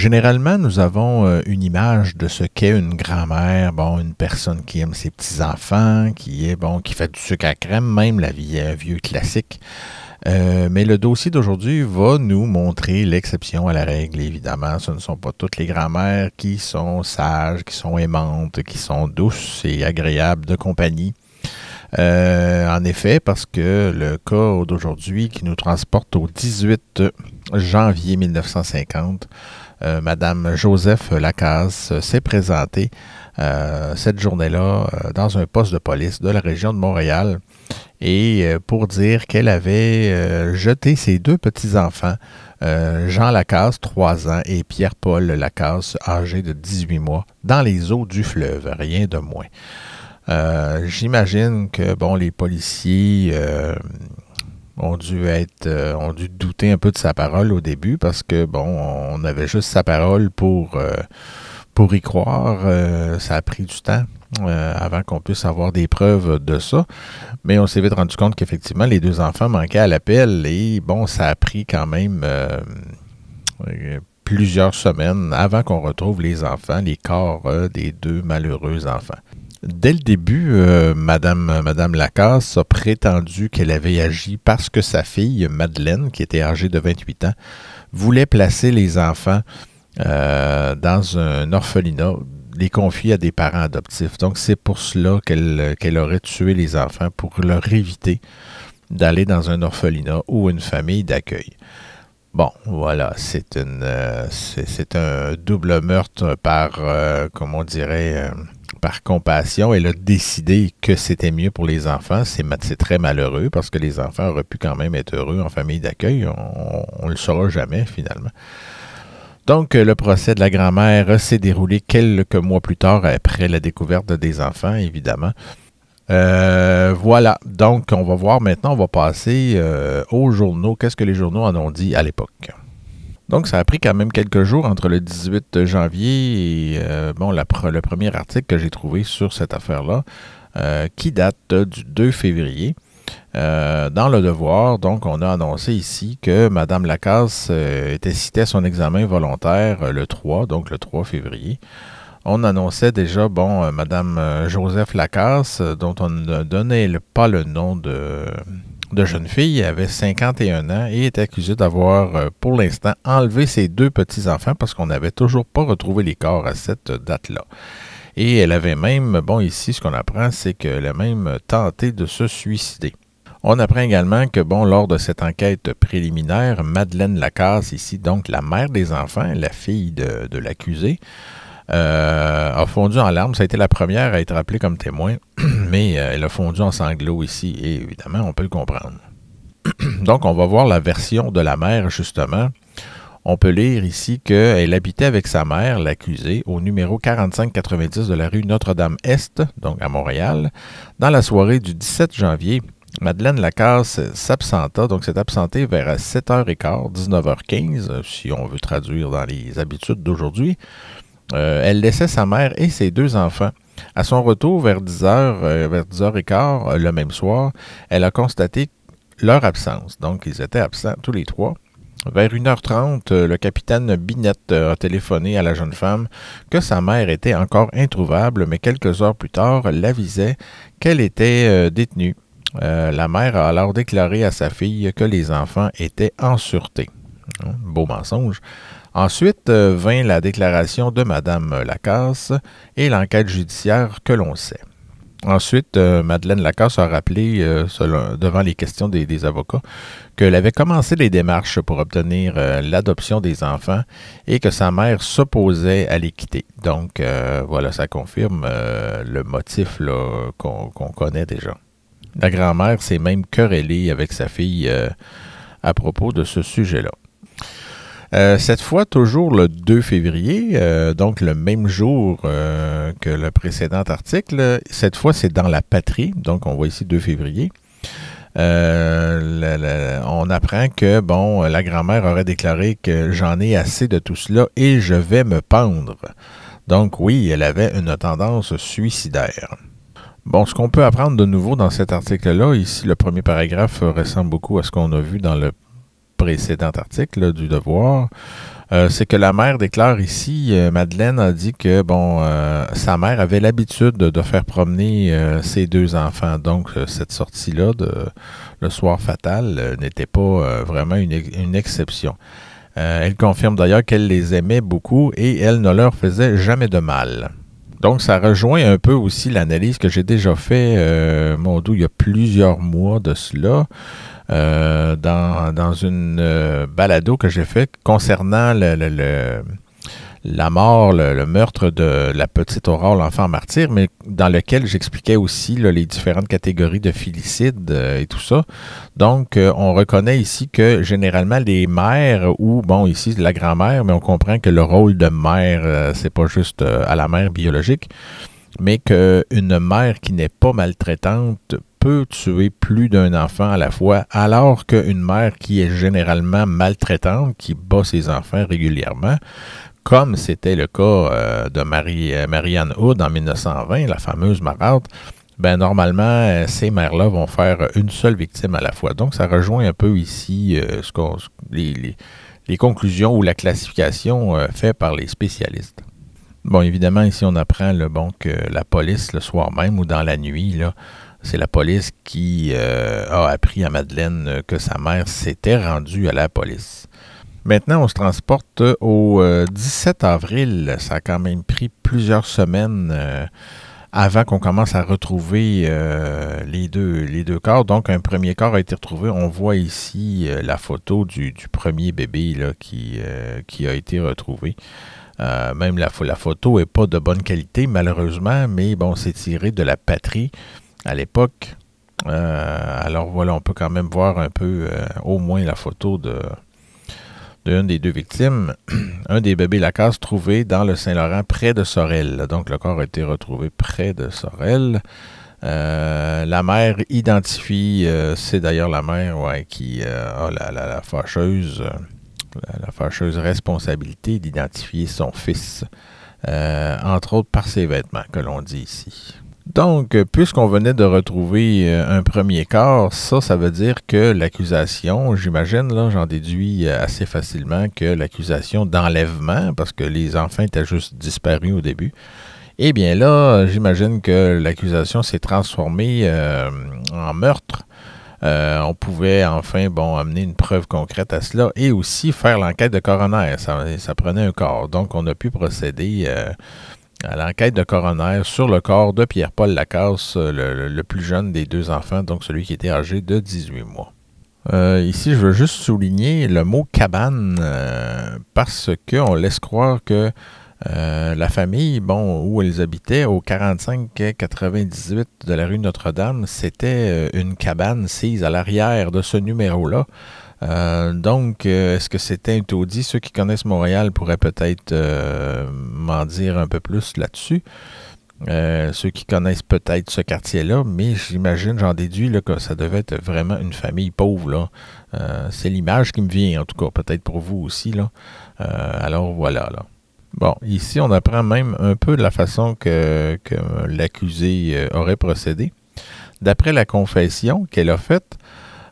Généralement, nous avons une image de ce qu'est une grand-mère, bon, une personne qui aime ses petits-enfants, qui est bon, qui fait du sucre à crème, même la vie, un vieux classique. Mais le dossier d'aujourd'hui va nous montrer l'exception à la règle, évidemment. Ce ne sont pas toutes les grand-mères qui sont sages, qui sont aimantes, qui sont douces et agréables de compagnie. En effet, parce que le cas d'aujourd'hui qui nous transporte au 18 janvier 1950, Madame Joseph Lacasse s'est présentée cette journée-là dans un poste de police de la région de Montréal et pour dire qu'elle avait jeté ses deux petits-enfants, Jean Lacasse, 3 ans, et Pierre-Paul Lacasse, âgé de 18 mois, dans les eaux du fleuve, rien de moins. J'imagine que bon, les policiers ont dû douter un peu de sa parole au début parce que bon, on avait juste sa parole pour y croire. Ça a pris du temps avant qu'on puisse avoir des preuves de ça. Mais on s'est vite rendu compte qu'effectivement, les deux enfants manquaient à l'appel et bon, ça a pris quand même plusieurs semaines avant qu'on retrouve les enfants, les corps des deux malheureux enfants. Dès le début, Madame Lacasse a prétendu qu'elle avait agi parce que sa fille, Madeleine, qui était âgée de 28 ans, voulait placer les enfants dans un orphelinat, les confier à des parents adoptifs. Donc, c'est pour cela qu'elle aurait tué les enfants, pour leur éviter d'aller dans un orphelinat ou une famille d'accueil. Bon, voilà, c'est un double meurtre par, comment on dirait, par compassion. Elle a décidé que c'était mieux pour les enfants. C'est très malheureux parce que les enfants auraient pu quand même être heureux en famille d'accueil. On ne le saura jamais, finalement. Donc, le procès de la grand-mère s'est déroulé quelques mois plus tard après la découverte des enfants, évidemment. Voilà, donc on va voir maintenant, on va passer aux journaux. Qu'est-ce que les journaux en ont dit à l'époque? Donc, ça a pris quand même quelques jours entre le 18 janvier et bon, le premier article que j'ai trouvé sur cette affaire-là, qui date du 2 février. Dans Le Devoir, donc, on a annoncé ici que Mme Lacasse était citée à son examen volontaire le 3, donc le 3 février. On annonçait déjà, bon, Mme Joseph Lacasse, dont on ne donnait pas le nom de jeune fille, avait 51 ans et est accusée d'avoir, pour l'instant, enlevé ses deux petits-enfants parce qu'on n'avait toujours pas retrouvé les corps à cette date-là. Et elle avait même, bon, ici, ce qu'on apprend, c'est qu'elle a même tenté de se suicider. On apprend également que, bon, lors de cette enquête préliminaire, Madeleine Lacasse, ici, donc la mère des enfants, la fille de l'accusé, a fondu en larmes. Ça a été la première à être appelée comme témoin, mais elle a fondu en sanglots ici, et évidemment, on peut le comprendre. Donc, on va voir la version de la mère, justement. On peut lire ici qu'elle habitait avec sa mère, l'accusée, au numéro 4590 de la rue Notre-Dame-Est, donc à Montréal. Dans la soirée du 17 janvier, Madeleine Lacasse s'absenta, donc s'est absentée vers 7h15, 19h15, si on veut traduire dans les habitudes d'aujourd'hui. Elle laissait sa mère et ses deux enfants. À son retour vers 10h, vers 10h15 le même soir, elle a constaté leur absence. Donc, ils étaient absents tous les trois. Vers 1h30, le capitaine Binette a téléphoné à la jeune femme que sa mère était encore introuvable, mais quelques heures plus tard, l'avisait qu'elle était détenue. La mère a alors déclaré à sa fille que les enfants étaient en sûreté. Beau mensonge. Ensuite vint la déclaration de Mme Lacasse et l'enquête judiciaire que l'on sait. Ensuite, Madeleine Lacasse a rappelé, devant les questions des avocats, qu'elle avait commencé les démarches pour obtenir l'adoption des enfants et que sa mère s'opposait à les quitter. Donc, voilà, ça confirme le motif qu'on connaît déjà. La grand-mère s'est même querellée avec sa fille à propos de ce sujet-là. Cette fois, toujours le 2 février, donc le même jour que le précédent article, cette fois c'est dans La Patrie, donc on voit ici 2 février. On apprend que, bon, la grand-mère aurait déclaré que j'en ai assez de tout cela et je vais me pendre. Donc oui, elle avait une tendance suicidaire. Bon, ce qu'on peut apprendre de nouveau dans cet article-là, ici le premier paragraphe ressemble beaucoup à ce qu'on a vu dans le précédent article du Devoir. C'est que la mère déclare ici, Madeleine a dit que bon, sa mère avait l'habitude de faire promener ses deux enfants. Donc, cette sortie-là, le soir fatal, n'était pas vraiment une exception. Elle confirme d'ailleurs qu'elle les aimait beaucoup et elle ne leur faisait jamais de mal. Donc, ça rejoint un peu aussi l'analyse que j'ai déjà fait, mon doux, il y a plusieurs mois de cela, dans une balado que j'ai faite concernant la mort, le meurtre de la petite Aurore, l'enfant martyr, mais dans lequel j'expliquais aussi là, les différentes catégories de filicides et tout ça. Donc, on reconnaît ici que généralement les mères, ou bon, ici la grand-mère, mais on comprend que le rôle de mère, c'est pas juste à la mère biologique, mais qu'une mère qui n'est pas maltraitante peut tuer plus d'un enfant à la fois, alors qu'une mère qui est généralement maltraitante, qui bat ses enfants régulièrement, comme c'était le cas de Marianne Hood en 1920, la fameuse marâtre, ben normalement, ces mères-là vont faire une seule victime à la fois. Donc, ça rejoint un peu ici les conclusions ou la classification faite par les spécialistes. Bon, évidemment, ici, on apprend que la police, le soir même ou dans la nuit, là, c'est la police qui a appris à Madeleine que sa mère s'était rendue à la police. Maintenant, on se transporte au 17 avril. Ça a quand même pris plusieurs semaines avant qu'on commence à retrouver les deux corps. Donc, un premier corps a été retrouvé. On voit ici la photo du premier bébé là, qui a été retrouvé. Même la photo n'est pas de bonne qualité, malheureusement, mais bon, c'est tiré de la patrie à l'époque. Alors voilà, on peut quand même voir un peu, au moins la photo d'une des deux victimes, un des bébés Lacasse trouvé dans le Saint-Laurent près de Sorel. Donc, le corps a été retrouvé près de Sorel. La mère identifie, c'est d'ailleurs la mère qui a la fâcheuse responsabilité d'identifier son fils, entre autres par ses vêtements, que l'on dit ici. Donc, puisqu'on venait de retrouver un premier corps, ça veut dire que l'accusation, j'imagine, là, j'en déduis assez facilement que l'accusation d'enlèvement, parce que les enfants étaient juste disparus au début, eh bien là, j'imagine que l'accusation s'est transformée en meurtre. On pouvait enfin amener une preuve concrète à cela et aussi faire l'enquête de coroner. Ça prenait un corps. Donc, on a pu procéder à l'enquête de coroner sur le corps de Pierre-Paul Lacasse, le plus jeune des deux enfants, donc celui qui était âgé de 18 mois. Ici, je veux juste souligner le mot cabane parce qu'on laisse croire que la famille, où ils habitaient, au 45-98 de la rue Notre-Dame, c'était une cabane sise à l'arrière de ce numéro-là. Donc, est-ce que c'était un taudis? Ceux qui connaissent Montréal pourraient peut-être m'en dire un peu plus là-dessus. Ceux qui connaissent peut-être ce quartier-là, mais j'imagine, j'en déduis là, que ça devait être vraiment une famille pauvre. Là. C'est l'image qui me vient, en tout cas, peut-être pour vous aussi. Là. Alors voilà. Là. Bon, ici, on apprend même un peu de la façon que l'accusé aurait procédé. D'après la confession qu'elle a faite,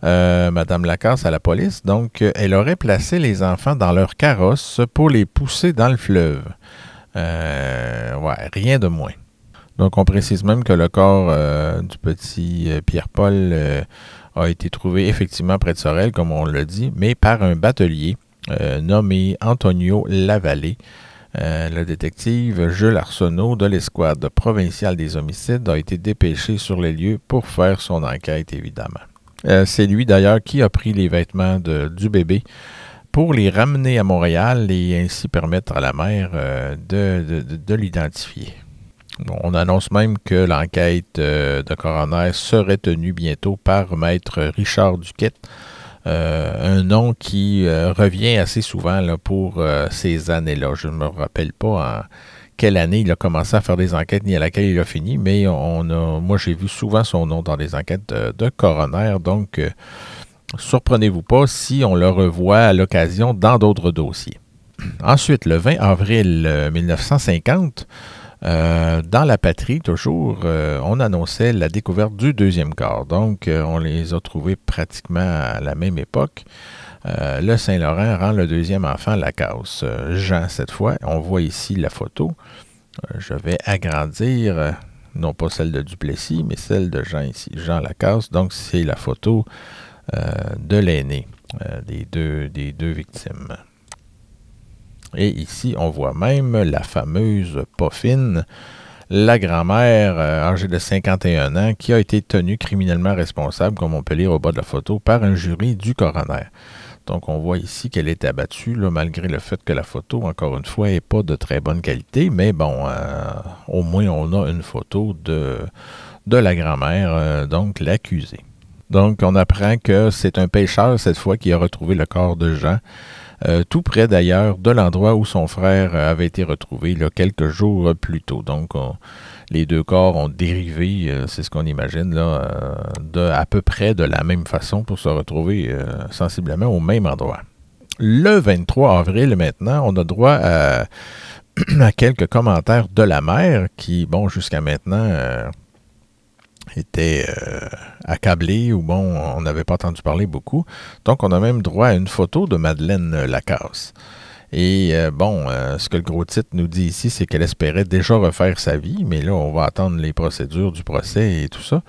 Madame Lacasse à la police, donc elle aurait placé les enfants dans leur carrosse pour les pousser dans le fleuve. Rien de moins. Donc on précise même que le corps du petit Pierre-Paul a été trouvé effectivement près de Sorel, comme on l'a dit, mais par un batelier nommé Antonio Lavallée. Le détective Jules Arsenault de l'escouade provinciale des homicides a été dépêché sur les lieux pour faire son enquête, évidemment. C'est lui d'ailleurs qui a pris les vêtements du bébé pour les ramener à Montréal et ainsi permettre à la mère de l'identifier. Bon, on annonce même que l'enquête de coroner serait tenue bientôt par maître Richard Duquette, un nom qui revient assez souvent là, pour ces années-là. Je ne me rappelle pas en quelle année il a commencé à faire des enquêtes ni à laquelle il a fini, mais moi j'ai vu souvent son nom dans des enquêtes de coroner, donc surprenez-vous pas si on le revoit à l'occasion dans d'autres dossiers. Ensuite, le 20 avril 1950, dans la patrie, toujours, on annonçait la découverte du deuxième corps. Donc, on les a trouvés pratiquement à la même époque. Le Saint-Laurent rend le deuxième enfant Lacasse. Jean, cette fois, on voit ici la photo. Je vais agrandir, non pas celle de Duplessis, mais celle de Jean ici, Jean Lacasse. Donc, c'est la photo de l'aîné des deux victimes. Et ici, on voit même la fameuse Poffine, la grand-mère âgée de 51 ans, qui a été tenue criminellement responsable, comme on peut lire au bas de la photo, par un jury du coroner. Donc, on voit ici qu'elle est abattue, là, malgré le fait que la photo, encore une fois, n'est pas de très bonne qualité. Mais bon, au moins, on a une photo de la grand-mère, donc l'accusée. Donc, on apprend que c'est un pêcheur, cette fois, qui a retrouvé le corps de Jean, tout près d'ailleurs de l'endroit où son frère avait été retrouvé là, quelques jours plus tôt. Donc, les deux corps ont dérivé, c'est ce qu'on imagine, là, à peu près de la même façon pour se retrouver sensiblement au même endroit. Le 23 avril, maintenant, on a droit à quelques commentaires de la mère qui, bon, jusqu'à maintenant, était accablé ou bon, on n'avait pas entendu parler beaucoup. Donc, on a même droit à une photo de Madeleine Lacasse. Et ce que le gros titre nous dit ici, c'est qu'elle espérait déjà refaire sa vie, mais là, on va attendre les procédures du procès et tout ça.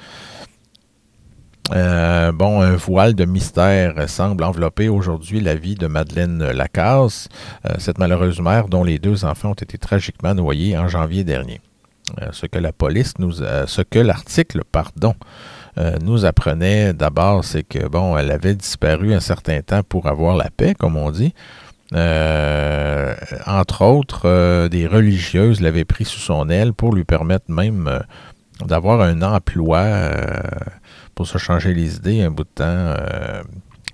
Un voile de mystère semble envelopper aujourd'hui la vie de Madeleine Lacasse, cette malheureuse mère dont les deux enfants ont été tragiquement noyés en janvier dernier. Ce que l'article nous apprenait d'abord, c'est que bon, elle avait disparu un certain temps pour avoir la paix, comme on dit. Entre autres, des religieuses l'avaient pris sous son aile pour lui permettre même d'avoir un emploi pour se changer les idées un bout de temps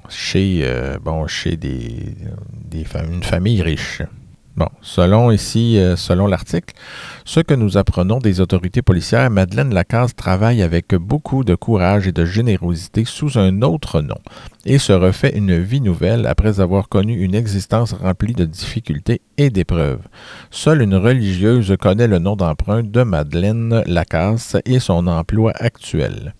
chez une famille riche. Bon, selon l'article, ce que nous apprenons des autorités policières, Madeleine Lacasse travaille avec beaucoup de courage et de générosité sous un autre nom et se refait une vie nouvelle après avoir connu une existence remplie de difficultés et d'épreuves. Seule une religieuse connaît le nom d'emprunt de Madeleine Lacasse et son emploi actuel.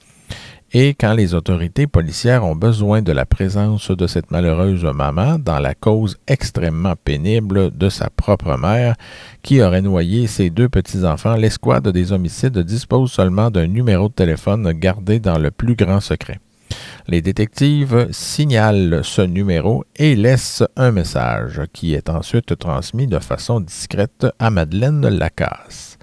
Et quand les autorités policières ont besoin de la présence de cette malheureuse maman dans la cause extrêmement pénible de sa propre mère qui aurait noyé ses deux petits-enfants, l'escouade des homicides dispose seulement d'un numéro de téléphone gardé dans le plus grand secret. Les détectives signalent ce numéro et laissent un message qui est ensuite transmis de façon discrète à Madeleine Lacasse.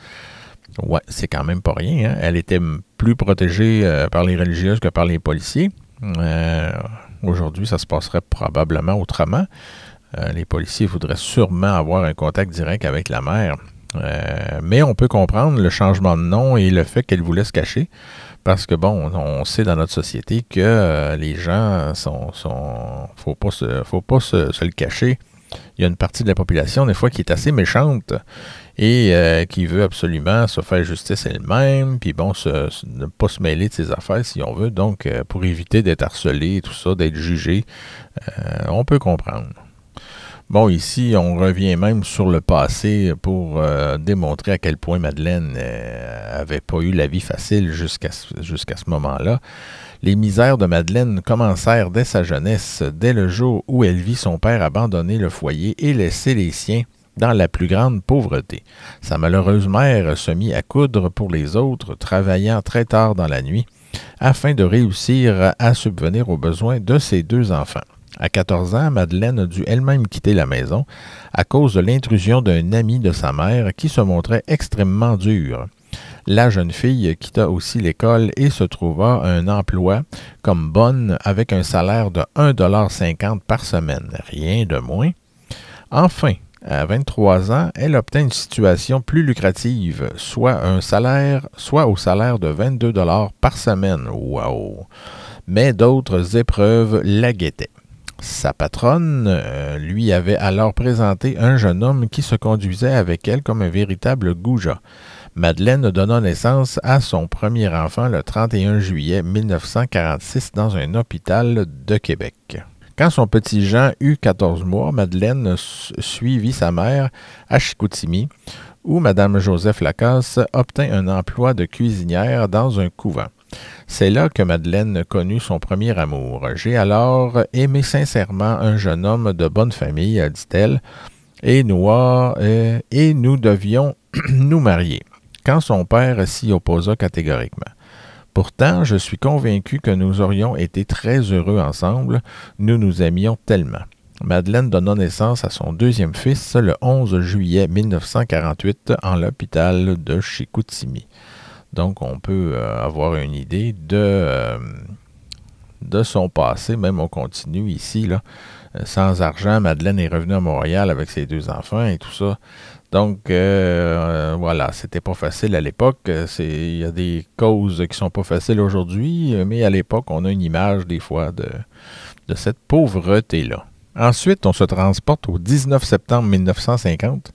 Ouais, c'est quand même pas rien, hein? Elle était plus protégée par les religieuses que par les policiers. Aujourd'hui, ça se passerait probablement autrement. Les policiers voudraient sûrement avoir un contact direct avec la mère. Mais on peut comprendre le changement de nom et le fait qu'elle voulait se cacher. Parce que, bon, on sait dans notre société que les gens faut pas se le cacher. Il y a une partie de la population, des fois, qui est assez méchante et qui veut absolument se faire justice elle-même, puis bon, ne pas se mêler de ses affaires, si on veut. Donc, pour éviter d'être harcelé, tout ça, d'être jugé, on peut comprendre. Bon, ici, on revient même sur le passé pour démontrer à quel point Madeleine avait pas eu la vie facile jusqu'à ce moment-là. Les misères de Madeleine commencèrent dès sa jeunesse, dès le jour où elle vit son père abandonner le foyer et laisser les siens dans la plus grande pauvreté. Sa malheureuse mère se mit à coudre pour les autres, travaillant très tard dans la nuit, afin de réussir à subvenir aux besoins de ses deux enfants. À 14 ans, Madeleine a dû elle-même quitter la maison à cause de l'intrusion d'un ami de sa mère qui se montrait extrêmement dur. La jeune fille quitta aussi l'école et se trouva un emploi comme bonne avec un salaire de 1,50 $ par semaine, rien de moins. Enfin, à 23 ans, elle obtint une situation plus lucrative, soit au salaire de 22 $ par semaine. Wow! Mais d'autres épreuves la guettaient. Sa patronne lui avait alors présenté un jeune homme qui se conduisait avec elle comme un véritable goujat. Madeleine donna naissance à son premier enfant le 31 juillet 1946 dans un hôpital de Québec. Quand son petit Jean eut 14 mois, Madeleine suivit sa mère à Chicoutimi, où Mme Joseph Lacasse obtint un emploi de cuisinière dans un couvent. C'est là que Madeleine connut son premier amour. J'ai alors aimé sincèrement un jeune homme de bonne famille, dit-elle, et nous devions nous marier, quand son père s'y opposa catégoriquement. Pourtant, je suis convaincu que nous aurions été très heureux ensemble, nous nous aimions tellement. Madeleine donna naissance à son deuxième fils le 11 juillet 1948 en l'hôpital de Chicoutimi. Donc, on peut avoir une idée de son passé, même on continue ici, là. Sans argent, Madeleine est revenue à Montréal avec ses 2 enfants et tout ça. Donc, voilà, c'était pas facile à l'époque. Il y a des causes qui sont pas faciles aujourd'hui, mais à l'époque, on a une image des fois de cette pauvreté-là. Ensuite, on se transporte au 19 septembre 1950.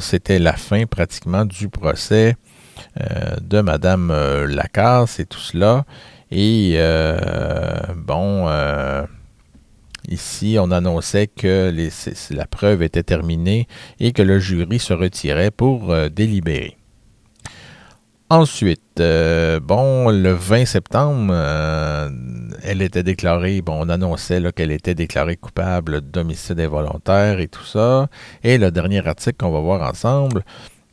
C'était la fin pratiquement du procès de Madame Lacasse et tout cela. Et ici, on annonçait que la preuve était terminée et que le jury se retirait pour délibérer. Ensuite, le 20 septembre, elle était déclarée, on annonçait là, qu'elle était déclarée coupable d'homicide involontaire et tout ça. Et le dernier article qu'on va voir ensemble,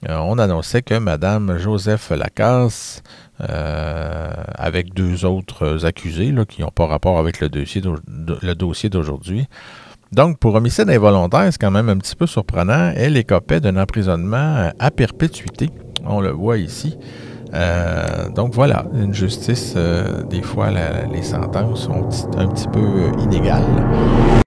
on annonçait que Mme Joseph Lacasse, avec 2 autres accusés là, qui n'ont pas rapport avec le dossier d'aujourd'hui. Donc, pour homicide involontaire, c'est quand même un petit peu surprenant. Elle écopait d'un emprisonnement à perpétuité. On le voit ici. Donc voilà, une justice, des fois, les sentences sont un petit peu inégales.